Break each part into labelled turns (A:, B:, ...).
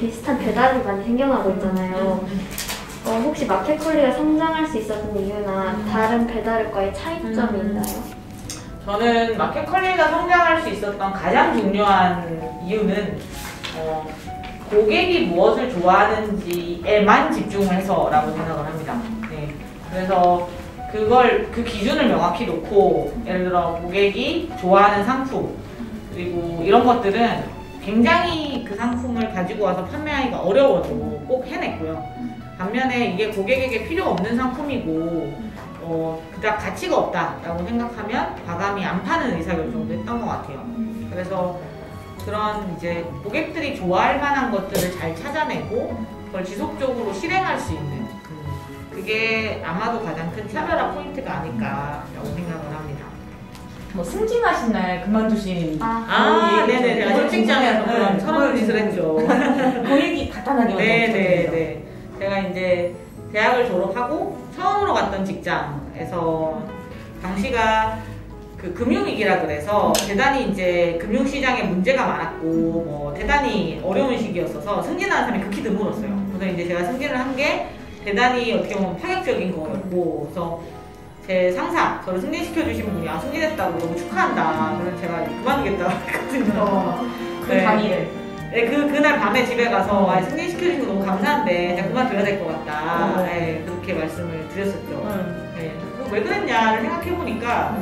A: 비슷한 배달이 많이 생겨나고 있잖아요. 혹시 마켓컬리가 성장할 수 있었던 이유나 다른 배달앱과의 차이점이 있나요?
B: 저는 마켓컬리가 성장할 수 있었던 가장 중요한 이유는 고객이 무엇을 좋아하는지에만 집중해서라고 생각을 합니다. 네. 그래서 그 기준을 명확히 놓고, 예를 들어 고객이 좋아하는 상품 그리고 이런 것들은 굉장히 그 상품을 가지고 와서 판매하기가 어려워도 꼭 해냈고요. 반면에 이게 고객에게 필요 없는 상품이고 그닥 가치가 없다라고 생각하면 과감히 안 파는 의사결정도 했던 것 같아요. 그래서 그런 이제 고객들이 좋아할 만한 것들을 잘 찾아내고 그걸 지속적으로 실행할 수 있는 그게 아마도 가장 큰 차별화 포인트가 아닐까라고 생각을 합니다.
C: 뭐 승진하신 날 그만두신
B: 네네, 제가 직장에서 그런 서러운 짓을 했죠.
C: 그 얘기 간단하게
B: 네네네. 제가 이제 대학을 졸업하고 처음으로 갔던 직장에서 당시가 그 금융위기라 그래서 대단히 이제 금융시장에 문제가 많았고 뭐 대단히 어려운 시기였어서 승진하는 사람이 극히 드물었어요. 그래서 이제 제가 승진을 한 게 대단히 어떻게 보면 파격적인 거였고, 그래서 제 상사, 저를 승진시켜 주신 분이 승진했다고 너무 축하한다. 그래서 제가 그만두겠다고 했거든요.
C: 그 당일.
B: 네, 그날 밤에 집에 가서 승진시켜 주신 거 너무 감사한데 제가 그만둬야 될 것 같다. 네, 그렇게 말씀을 드렸었죠. 네, 왜 그랬냐를 생각해보니까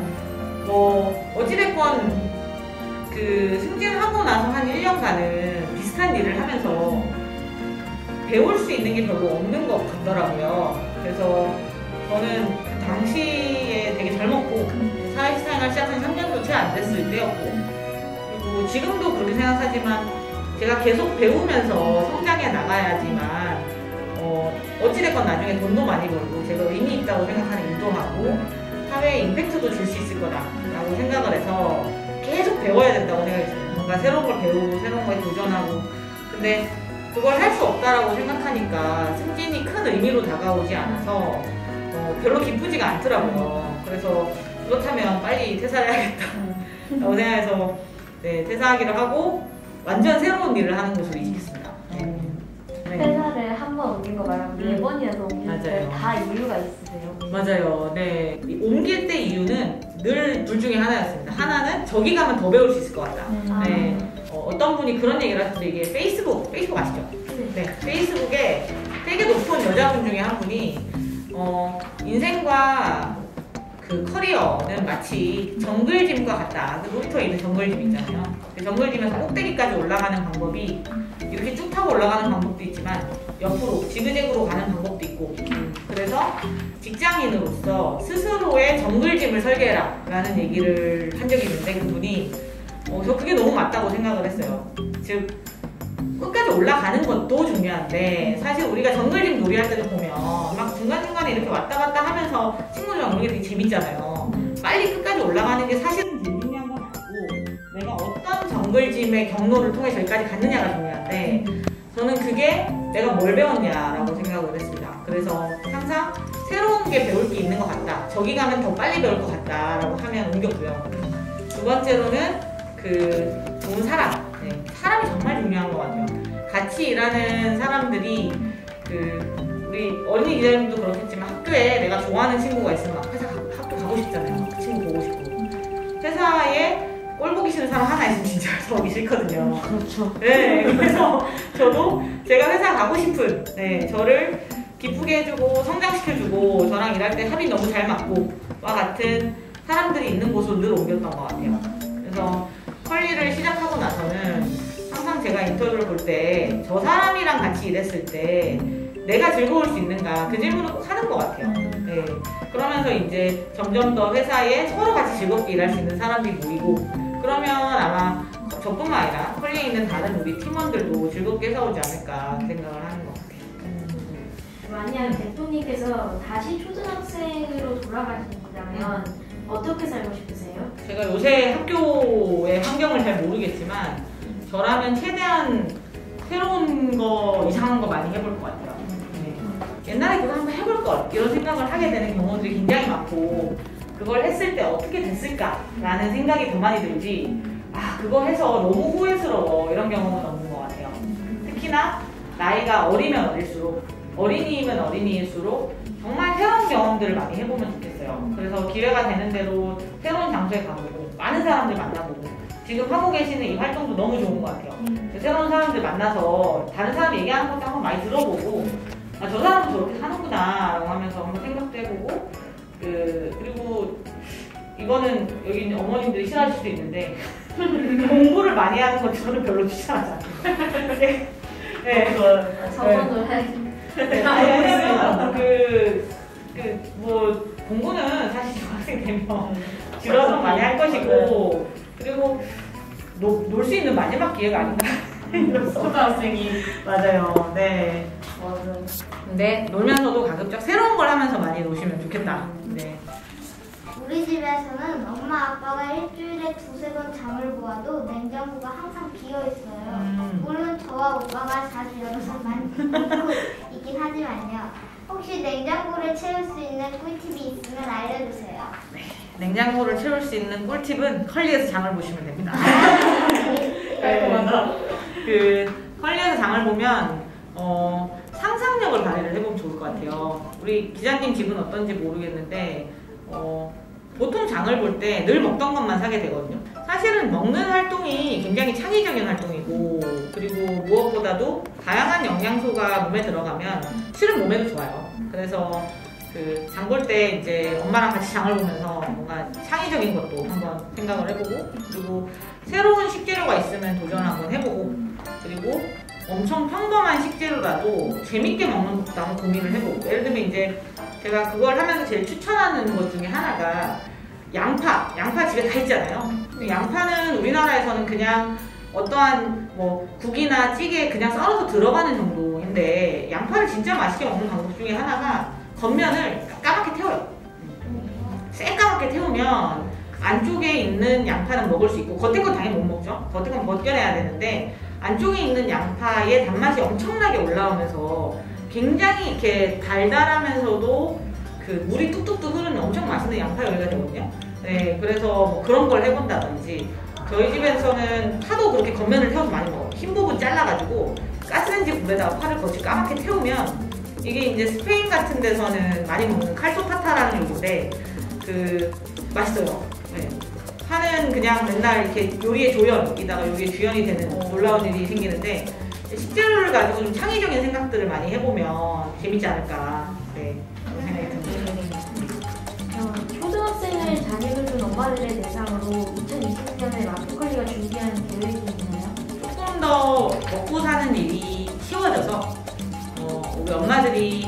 B: 어찌됐건 그 승진하고 나서 한 1년간은 비슷한 일을 하면서 배울 수 있는 게 별로 없는 것 같더라고요. 그래서 저는 그 당시에 되게 젊었고 사회생활 시작한 3년도 채 안 됐을 때였고, 그리고 지금도 그렇게 생각하지만 제가 계속 배우면서 성장해 나가야지만 어찌됐건 나중에 돈도 많이 벌고 제가 의미 있다고 생각하는 일도 하고 사회에 임팩트도 줄 수 있을 거다라고 생각을 해서 계속 배워야 된다고 생각했어요. 뭔가 새로운 걸 배우고 새로운 거에 도전하고. 근데 그걸 할 수 없다라고 생각하니까 승진이 큰 의미로 다가오지 않아서 별로 기쁘지가 않더라고요. 그래서 그렇다면 빨리 퇴사를 해야겠다라고 생각해서 퇴사하기로 하고 완전 새로운 일을 하는 곳으로 이직했습니다.
A: 회사를 한 번 옮긴 거 말고 4번이어서 옮겼는데 다 이유가 있으세요?
B: 맞아요. 네. 옮길 때 이유는 늘 둘 중에 하나였습니다. 하나는 저기 가면 더 배울 수 있을 것 같다. 네. 어떤 분이 그런 얘기를 하셨어요. 이게 페이스북 아시죠? 네. 페이스북에 되게 높은 여자분 중에 한 분이 인생과 그 커리어는 마치 정글짐과 같다. 그 놀이터에 있는 정글짐 있잖아요. 그 정글짐에서 꼭대기까지 올라가는 방법이 이렇게 쭉 타고 올라가는 방법도 있지만 옆으로 지그재그로 가는 방법도 있고, 그래서 직장인으로서 스스로의 정글짐을 설계해라 라는 얘기를 한 적이 있는데, 그분이 저 그게 너무 맞다고 생각을 했어요. 즉 끝까지 올라가는 것도 중요한데 사실 우리가 정글짐 놀이할 때도 보면 막 중간중간에 이렇게 왔다 갔다 하면서 친구들이랑 노는 게 되게 재밌잖아요. 빨리 끝까지 올라가는 게 사실은 제일 중요한 건 아니고 내가 어떤 정글짐의 경로를 통해 저기까지 갔느냐가 중요한데, 저는 그게 내가 뭘 배웠냐라고 생각을 했습니다. 그래서 항상 새로운 게 배울 게 있는 것 같다, 저기 가면 더 빨리 배울 것 같다라고 하면 옮겼고요. 두 번째로는 그 좋은 사람, 사람이 정말 중요한 것 같아요. 같이 일하는 사람들이 우리 어린이 기자님도 그렇겠지만 학교에 내가 좋아하는 친구가 있으면 막 학교 가고 싶잖아요. 그 친구 보고 싶고. 회사에 꼴 보기 싫은 사람 하나 있으면 진짜 가기 싫거든요.
C: 그렇죠.
B: 네, 그래서 저도 제가 회사 가고 싶은, 저를 기쁘게 해주고 성장시켜주고 저랑 일할 때 합이 너무 잘 맞고 와 같은 사람들이 있는 곳으로 늘 옮겼던 것 같아요. 그래서 컬리를 시작하고 나서는 항상 제가 인터뷰를 볼 때 저 사람이랑 같이 일했을 때 내가 즐거울 수 있는가, 그 질문을 꼭 하는 것 같아요. 네. 그러면서 이제 점점 더 회사에 서로 같이 즐겁게 일할 수 있는 사람들이 모이고, 그러면 아마 저뿐만 아니라 컬리에 있는 다른 우리 팀원들도 즐겁게 해서오지 않을까 생각을 하는 것 같아요.
A: 만약 대표님께서 다시 초등학생으로 돌아가신다면 어떻게 살고 싶으세요?
B: 제가 요새 학교의 환경을 잘 모르겠지만 저라면 최대한 새로운 거, 이상한 거 많이 해볼 것 같아요. 옛날에 그거 한번 해볼 걸 이런 생각을 하게 되는 경우들이 굉장히 많고, 그걸 했을 때 어떻게 됐을까라는 생각이 더 많이 들지 그거 해서 너무 후회스러워 이런 경험은 없는 것 같아요. 특히나 나이가 어리면 어릴수록, 어린이면 어린이일수록 정말 새로운 경험들을 많이 해보면 좋겠어요. 그래서 기회가 되는 대로 새로운 장소에 가보고 많은 사람들 만나보고, 지금 하고 계시는 이 활동도 너무 좋은 것 같아요. 새로운 사람들 만나서 다른 사람 얘기하는 것도 한번 많이 들어보고, 아, 저 사람도 저렇게 사는구나 라고 하면서 한번 생각도 해보고, 그리고 이거는 여기 있는 어머님들이 싫어하실 수도 있는데 공부를 많이 하는 건 저는 별로 추천하지 않아요. 네.
A: 저번도
B: 왜냐면 뭐 공부는 사실 중학생 되면 집에서 많이 할 것이고, 그리고 놀 수 있는 마지막 기회가 아닌가.
C: 초등학생이.
B: 맞아요. 네.
A: 맞아요.
B: 근데 놀면서도 가급적 새로운 걸 하면서 많이 노시면 좋겠다. 네.
D: 우리 집에서는 엄마 아빠가 일주일에 두세 번 장을 보아도 냉장고가 항상 비어 있어요. 물론 저와 오빠가 자주 열어서 많이 먹고 있긴 하지만요. 혹시 냉장고를 채울 수 있는 꿀팁이 있으면 알려주세요.
B: 냉장고를 채울 수 있는 꿀팁은 컬리에서 장을 보시면 됩니다.
C: 깔끔하다.
B: 컬리에서 장을 보면 상상력을 발휘를 해보면 좋을 것 같아요. 우리 기자님 집은 어떤지 모르겠는데 보통 장을 볼 때 늘 먹던 것만 사게 되거든요. 사실은 먹는 활동이 굉장히 창의적인 활동이고, 그리고 무엇보다도 다양한 영양소가 몸에 들어가면 실은 몸에도 좋아요. 그래서 장 볼 때 이제 엄마랑 같이 장을 보면서 뭔가 창의적인 것도 한번 생각을 해보고, 그리고 새로운 식재료가 있으면 도전을 한번 해보고, 그리고 엄청 평범한 식재료라도 재밌게 먹는 것도 한번 고민을 해보고, 예를 들면 이제 제가 그걸 하면서 제일 추천하는 것 중에 하나가 양파 집에 다 있잖아요. 양파는 우리나라에서는 그냥 어떠한 뭐 국이나 찌개에 그냥 썰어서 들어가는 정도인데, 양파를 진짜 맛있게 먹는 방법 중에 하나가 겉면을 까맣게 태워요. 새까맣게 태우면 안쪽에 있는 양파는 먹을 수 있고, 겉에 건 당연히 못 먹죠. 겉에 건 벗겨내야 되는데, 안쪽에 있는 양파의 단맛이 엄청나게 올라오면서 굉장히 이렇게 달달하면서도 물이 뚝뚝뚝 흐르는 엄청 맛있는 양파 요리가 되거든요. 네, 그래서 뭐 그런 걸 해본다든지, 저희 집에서는 파도 그렇게 겉면을 태워서 많이 먹어요. 흰 부분 잘라가지고 가스레인지 불에다가 파를 거치 까맣게 태우면, 이게 이제 스페인 같은 데서는 많이 먹는 칼소파타라는 요리인데 맛있어요. 네. 파는 그냥 맨날 이렇게 요리의 조연이다가 요리의 주연이 되는 놀라운 일이 생기는데, 식재료를 가지고 좀 창의적인 생각들을 많이 해보면 재밌지 않을까. 네, 그런 생각이 듭니다.
A: 초등학생을 자녀를 둔 엄마들의 대상으로 2020년에 마켓컬리가 준비하는 계획이 있나요?
B: 조금 더 먹고 사는 일이 쉬워져서 우리 엄마들이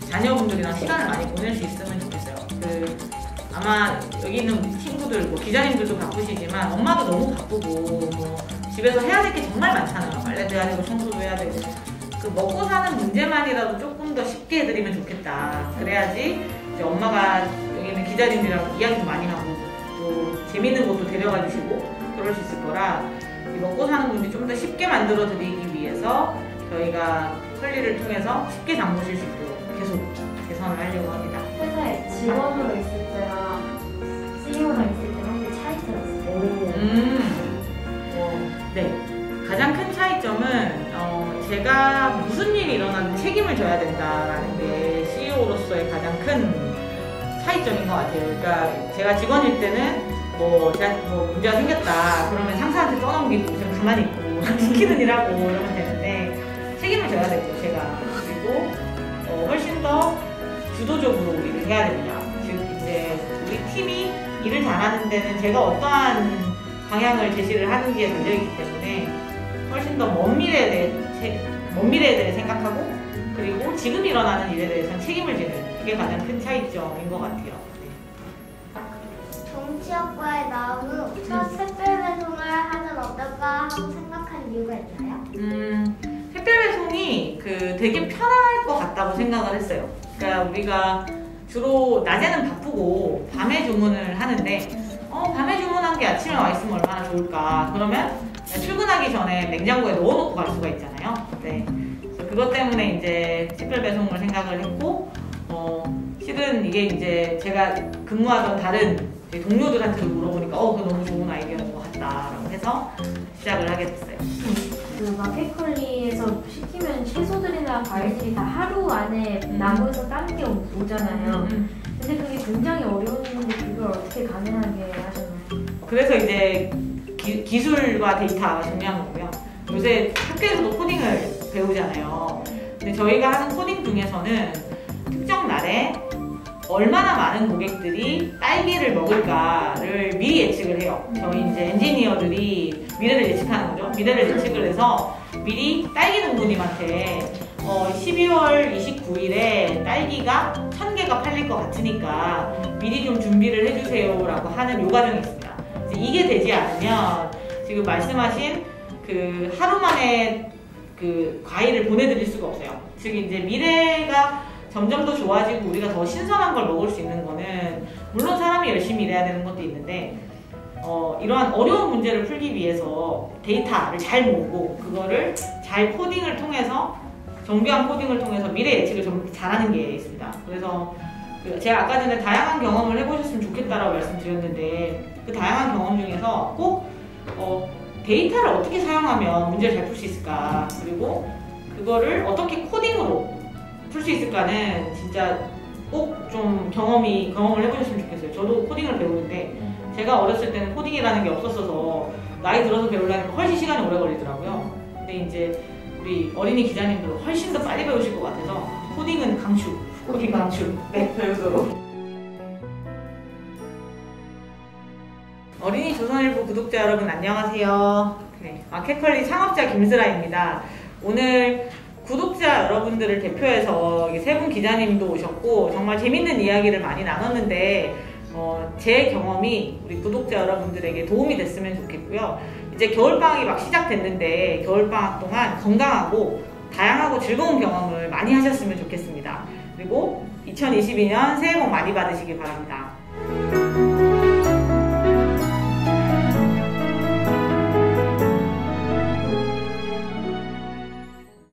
B: 자녀분들이랑 시간을 많이 보낼 수 있으면 좋겠어요. 아마 여기 있는 친구들, 뭐 기자님들도 바쁘시지만 엄마도 너무 바쁘고, 뭐 집에서 해야 될 게 정말 많잖아요. 빨래도 해야 되고 청소도 해야 되고, 먹고 사는 문제만이라도 조금 더 쉽게 해드리면 좋겠다. 그래야지 이제 엄마가 여기 있는 기자님들이랑 이야기도 많이 하고, 또 재밌는 곳도 데려가 주시고 그럴 수 있을 거라, 이 먹고 사는 문제 좀 더 쉽게 만들어 드리기 위해서 저희가 컬리를 통해서 쉽게 장 보실 수 있도록 계속 개선을 하려고 합니다.
A: 회사에 직원으로 있을 때랑 CEO랑 있을 때랑 함께 차이점이 있어요.
B: 네. 가장 큰 차이점은 제가 무슨 일이 일어나든 책임을 져야 된다라는 게 CEO로서의 가장 큰 차이점인 것 같아요. 그러니까 제가 직원일 때는 제가 문제가 생겼다 그러면 상사한테 떠넘기고 그냥 가만히 있고 시키는 일하고 이러면 되는데, 책임을 져야 되죠, 제가. 그리고 훨씬 더 주도적으로 일을 해야 됩니다. 즉 이제 우리 팀이 일을 잘하는 데는 제가 어떠한 방향을 제시를 하는지에 달려있기 때문에 훨씬 더 먼 미래에 대해 생각하고, 그리고 지금 일어나는 일에 대해서는 책임을 지는, 이게 가장 큰 차이점인 것 같아요.
D: 정치학과에 나온 후 첫 택배 배송을 하면 어떨까 하고 생각한 이유가 있나요?
B: 택배 배송이 되게 편할 것 같다고 생각을 했어요. 그러니까 우리가 주로 낮에는 바쁘고 밤에 주문을 하는데, 밤에 주문한 게 아침에 와 있으면 얼마나 좋을까. 그러면 출근하기 전에 냉장고에 넣어놓고 갈 수가 있잖아요. 네. 그래서 그것 때문에 이제 특별 배송을 생각을 했고, 실은 이게 이제 제가 근무하던 다른 동료들한테도 물어보니까 그거 너무 좋은 아이디어인 것 같다라고 해서 시작을 하게 됐어요.
E: 그 마켓컬리에서 시키면 채소들이나 과일들이 다 하루 안에 나무에서 따는 게 오잖아요. 근데 그게 굉장히 어려웠는데 그걸 어떻게 가능하게 하셨나요?
B: 그래서 이제 기술과 데이터가 중요한 거고요. 요새 학교에서도 코딩을 배우잖아요. 근데 저희가 하는 코딩 중에서는 특정 날에 얼마나 많은 고객들이 딸기를 먹을까를 미리 예측을 해요. 저희 이제 엔지니어들이 미래를 예측하는 거죠. 미래를 예측을 해서 미리 딸기 농부님한테 12월 29일에 딸기가 1000개가 팔릴 것 같으니까 미리 좀 준비를 해주세요라고 하는 요 과정이 있습니다. 이게 되지 않으면 지금 말씀하신 그 하루 만에 그 과일을 보내드릴 수가 없어요. 즉 이제 미래가 점점 더 좋아지고 우리가 더 신선한 걸 먹을 수 있는 거는 물론 사람이 열심히 일해야 되는 것도 있는데 이러한 어려운 문제를 풀기 위해서 데이터를 잘 모으고 그거를 잘 코딩을 통해서 정교한 코딩을 통해서 미래 예측을 좀 잘하는 게 있습니다. 그래서 제가 아까 전에 다양한 경험을 해보셨으면 좋겠다라고 말씀드렸는데 그 다양한 경험 중에서 꼭 데이터를 어떻게 사용하면 문제를 잘 풀 수 있을까 그리고 그거를 어떻게 코딩으로 풀 수 있을까는 진짜 꼭 좀 경험을 해보셨으면 좋겠어요. 저도 코딩을 배우는데 제가 어렸을 때는 코딩이라는 게 없었어서 나이 들어서 배우려니까 훨씬 시간이 오래 걸리더라고요. 근데 이제 우리 어린이 기자님도 훨씬 더 빨리 배우실 것 같아서 코딩은 강추. 코딩 강추. 네, 배우도록. 어린이 조선일보 구독자 여러분 안녕하세요. 네, 마켓컬리 창업자 김슬아입니다. 오늘 구독자 여러분들을 대표해서 세 분 기자님도 오셨고 정말 재밌는 이야기를 많이 나눴는데 제 경험이 우리 구독자 여러분들에게 도움이 됐으면 좋겠고요. 이제 겨울방학이 막 시작됐는데 겨울방학 동안 건강하고 다양하고 즐거운 경험을 많이 하셨으면 좋겠습니다. 그리고 2022년 새해 복 많이 받으시기 바랍니다.